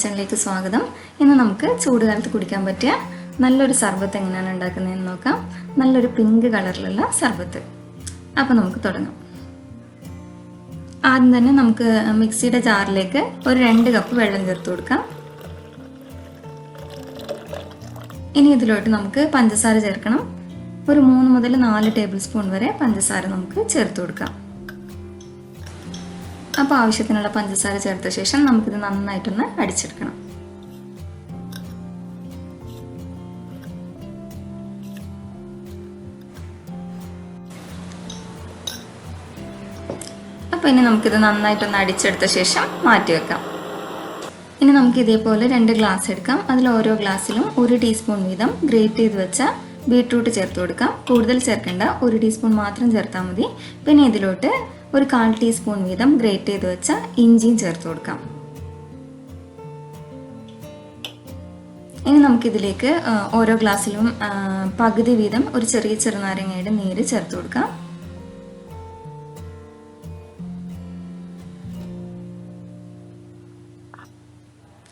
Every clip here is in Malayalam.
ചാനലിലേക്ക് സ്വാഗതം. ഇന്ന് നമുക്ക് ചൂടുകാലത്ത് കുടിക്കാൻ പറ്റിയ നല്ലൊരു സർബത്ത് എങ്ങനെയാണ് ഉണ്ടാക്കുന്നതെന്ന് നോക്കാം. നല്ലൊരു പിങ്ക് കളറിലുള്ള സർബത്ത്. അപ്പോൾ നമുക്ക് തുടങ്ങാം. ആദ്യം തന്നെ നമുക്ക് മിക്സിയുടെ ജാറിലേക്ക് ഒരു 2 കപ്പ് വെള്ളം ചേർത്ത് കൊടുക്കാം. ഇനി ഇതിലോട്ട് നമുക്ക് പഞ്ചസാര ചേർക്കണം. ഒരു 3 മുതൽ 4 ടേബിൾ സ്പൂൺ വരെ പഞ്ചസാര നമുക്ക് ചേർത്ത് കൊടുക്കാം. അപ്പോൾ ആവശ്യത്തിനുള്ള പഞ്ചസാര ചേർത്ത ശേഷം നമുക്കിത് നന്നായിട്ടൊന്ന് അടിച്ചെടുക്കണം. അപ്പോൾ ഇനി നമുക്കിത് നന്നായിട്ടൊന്ന് അടിച്ചെടുത്ത ശേഷം മാറ്റി വെക്കാം. ഇനി നമുക്ക് ഇതേപോലെ 2 ഗ്ലാസ് എടുക്കാം. അതിൽ ഓരോ ഗ്ലാസ്സിലും 1 ടീസ്പൂൺ വീതം ഗ്രേറ്റ് ചെയ്ത് വെച്ച ബീട്രൂട്ട് ചേർത്ത് കൊടുക്കാം. കൂടുതൽ ചേർക്കേണ്ട, 1 ടീസ്പൂൺ മാത്രം ചേർത്താൽ മതി. പിന്നെ ഇതിലോട്ട് ഒരു 1/4 ടീസ്പൂൺ വീതം ഗ്രേറ്റ് ചെയ്ത് വെച്ച ഇഞ്ചിയും ചേർത്ത് കൊടുക്കാം. ഇനി നമുക്കിതിലേക്ക് ഓരോ ഗ്ലാസ്സിലും പകുതി വീതം ഒരു ചെറിയ ചെറുനാരങ്ങയുടെ നീര് ചേർത്ത് കൊടുക്കാം.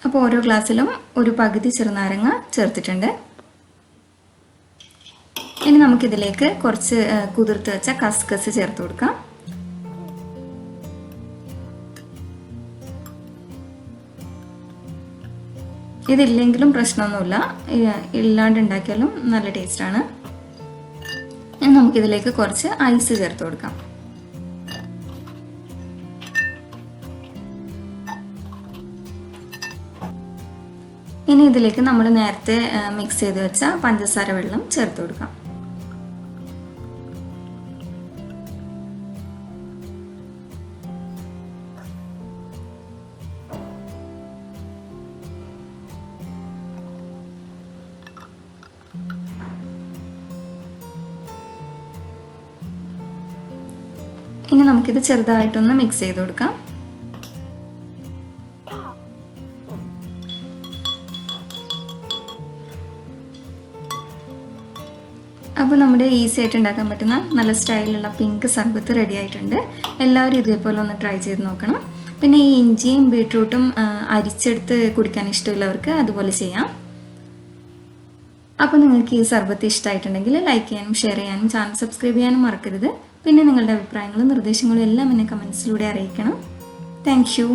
അപ്പോൾ ഓരോ ഗ്ലാസ്സിലും ഒരു പകുതി ചെറുനാരങ്ങ ചേർത്തിട്ടുണ്ട്. ഇനി നമുക്കിതിലേക്ക് കുറച്ച് കുതിർത്ത് വെച്ച കസ്കസ് ചേർത്ത് കൊടുക്കാം. ഇതില്ലെങ്കിലും പ്രശ്നമൊന്നുമില്ല, ഇല്ലാണ്ട് ഉണ്ടാക്കിയാലും നല്ല ടേസ്റ്റാണ്. ഇനി നമുക്കിതിലേക്ക് കുറച്ച് ഐസ് ചേർത്ത് കൊടുക്കാം. ഇനി ഇതിലേക്ക് നമ്മൾ നേരത്തെ മിക്സ് ചെയ്ത് വെച്ച പഞ്ചസാര വെള്ളം ചേർത്ത് കൊടുക്കാം. ഇനി നമുക്കിത് ചെറുതായിട്ടൊന്ന് മിക്സ് ചെയ്ത് കൊടുക്കാം. അപ്പോൾ നമ്മുടെ ഈസി ആയിട്ട് ഉണ്ടാക്കാൻ പറ്റുന്ന നല്ല സ്റ്റൈലുള്ള പിങ്ക് സർബത്ത് റെഡി ആയിട്ടുണ്ട്. എല്ലാവരും ഇതേപോലെ ഒന്ന് ട്രൈ ചെയ്ത് നോക്കണം. പിന്നെ ഈ ഇഞ്ചിയും ബീട്രൂട്ടും അരിച്ചെടുത്ത് കുടിക്കാൻ ഇഷ്ടമുള്ളവർക്ക് അതുപോലെ ചെയ്യാം. അപ്പോൾ നിങ്ങൾക്ക് ഈ സർബത്ത് ഇഷ്ടമായിട്ടുണ്ടെങ്കിൽ ലൈക്ക് ചെയ്യാനും ഷെയർ ചെയ്യാനും ചാനൽ സബ്സ്ക്രൈബ് ചെയ്യാനും മറക്കരുത്. പിന്നെ നിങ്ങളുടെ അഭിപ്രായങ്ങളും നിർദ്ദേശങ്ങളും എല്ലാം എന്നെ കമൻസിലൂടെ അറിയിക്കണം. Thank you.